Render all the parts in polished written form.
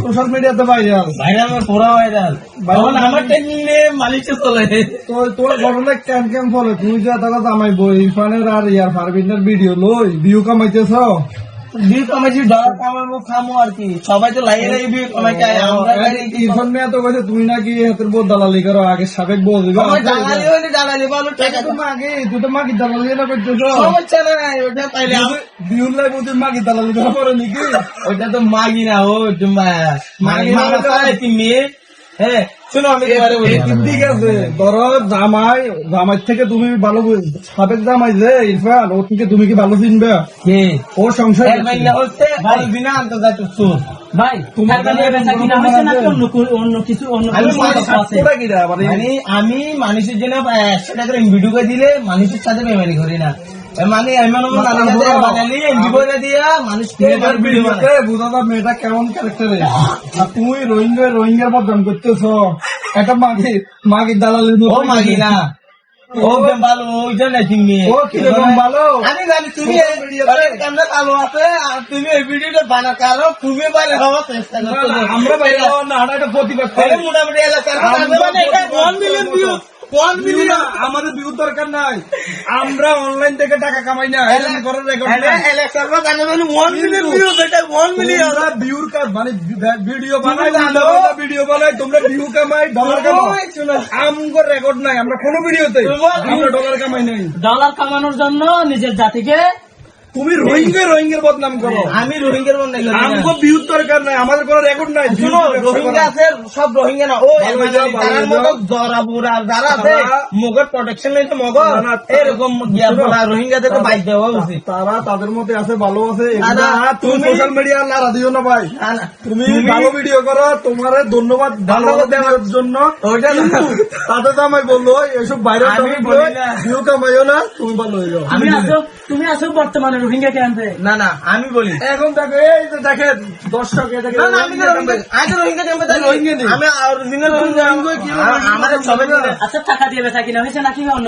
Social মিডিয়াতে viral পুরা viral আমার মালিশে চলে তোর ঘটনা কেম ফলে তুমি যে টাকা জামাইবো ইরফানের আর ইয়ার ফারবিনের ভিডিও লই ভিউ কামাইতেছ ভিউ কামাইছি ডলার কামাবো খামো আর কি সবাই তো লাইয়ে লাইয়ে ভিউ কামাইতে ইরফান মিয়া তো কইছে তুই নাকি হাতের বউ দালালি করো আগে সাবেক বউ দিবা দালালি হইলে দালালি বলো টাকা তো মাগে তুই তো মাগি দালালি না করতেছ সমস্যা নাই ওটা পাইলে ভিউ লাই বুঝি মাগি দালালি করা পড়ে নাকি ওটা তো মাগি না ও মাগি না তুমি হ্যাঁ শোনো আমি ঠিক আছে ধরো জামাই থেকে তুমি ভালো সাবেক জামাই যে ইরফান ওর থেকে তুমি কি ভালো চিনবে ও সংসার দিনা আন্তর্জাতিক সুর ভাই তোমার অন্য কিছু আমি মানুষের জন্য 100 টাকা ভিডিও দিলে মানুষের সাথে বেমানি করি না মানে মেয়েটা কেমন ক্যারেক্টারে আর তুমি রোহিঙ্গার বদনাম করতেছ একটা মাগির দালালি মাগি না ও ভালো ওইটা না তুমি ও কিরকম ভালো আমি জানি তুমি কেমন ভালো আছে আর তুমি এই ভিডিওটা বানা কারো তুমি বাইরে হওয়ার চেষ্টা করছো আমরা বাইরে হওয়ার না একটা প্রতিবাদ মোটামুটি এলাকার আমাদের বিউর দরকার নাই আমরা অনলাইন থেকে টাকা কামাই না বিউর মানে ভিডিও বানাই তোমরা ভিউ কামাই ডলার কামাই আমগো রেকর্ড নাই আমরা কোনো ভিডিওতে আমরা ডলার কামাই নাই ডলার কামানোর জন্য নিজের জাতিকে তুমি রোহিঙ্গার বদনাম করো আমি রোহিঙ্গার বদনাম করি আমগো বিউর দরকার নাই আমাদের কোনো রেকর্ড নাই শুনো রোহিঙ্গা আছে সব রোহিঙ্গা না ও তার মতো জরাবুরা যারা আছে মগর প্রোটেকশন নেই তো মগর এরকম রোহিঙ্গাতে তো বাইক দেওয়া উচিত তারা তাদের মধ্যে আছে ভালো আছে তুমি সোশ্যাল মিডিয়া লারা দিও না ভাই তুমি ভালো ভিডিও করো তোমার ধন্যবাদ ভালো দেওয়ার জন্য তাতে তো আমায় বললো এসব বাইরে ভিউ কামাইও না তুমি ভালো হয়ে যাও তুমি আসো বর্তমানে রোহিঙ্গা ক্যাম্পে না না আমি বলি এখন দেখো এই যে দেখেন দর্শক রোহিঙ্গা ক্যাম্পে আমি আমাদের সবাই আচ্ছা টাকা দিয়ে বেচা কিনা হয়েছে নাকি অন্য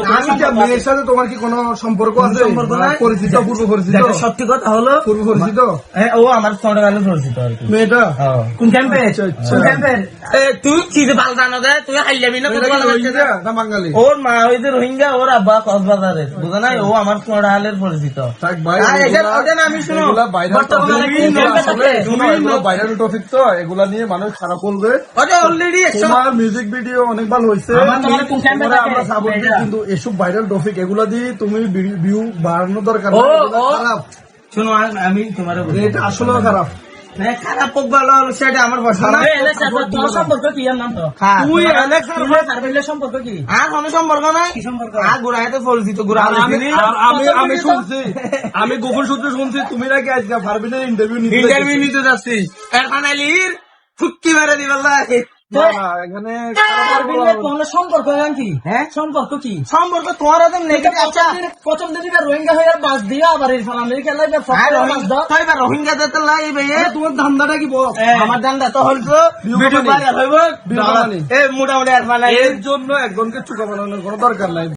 মেয়ের সাথে তোমার কি কোনো সম্পর্ক আছে পরিচিত পূর্ব পরিচিত সত্যি কথা হলো পূর্ব পরিচিত ও আমার ছোটবেলা পরিচিত আর কি মেয়েটা কোন ক্যাম্পে কোন ক্যাম্পের তুই কি ভালো জানো দে তুই হাইলাবি না না বাঙালি ওর মা ওই যে রোহিঙ্গা ওর আব্বা কক্সবাজারের বুঝো না ও আমার ছোটবেলার পরিচিত আমি শুনো বাইরের টপিক তো এগুলা নিয়ে মানুষ খারাপ বলবে অলরেডি তোমার মিউজিক ভিডিও অনেক ভালো হয়েছে আমরা সাপোর্ট দিই কিন্তু এসব ভাইরাল টপিক এগুলা দিয়ে তুমি ভিউ বাড়ানো দরকার খারাপ শোনো আমি তোমার এটা আসলে খারাপ খারাপ হোক ভালো হলো সেটা আমার বসা না তোমার সম্পর্ক কি এর নাম তো তুই সম্পর্ক কি আর কোনো সম্পর্ক নাই আর গুড়াইতে পরিচিত গুড়া আমি শুনছি আমি গোপন সূত্রে শুনছি তুমি নাকি আজকে ফারবিনের ইন্টারভিউ নিতে যাচ্ছি এখন আলির ফুটকি মেরে দিবেলা এখানে সম্পর্ক কি হ্যাঁ সম্পর্ক কি সম্পর্ক তোমার প্রথম দিন রোহিঙ্গা হয়ে বাস দিয়ে আবার রোহিঙ্গা দিতে লাগবে তোমার ধান্দাটা কি বল আমার ধান্দা তো হলতো মোটামুটি এর জন্য একজনকে চুকা বানানোর কোনো দরকার নাই।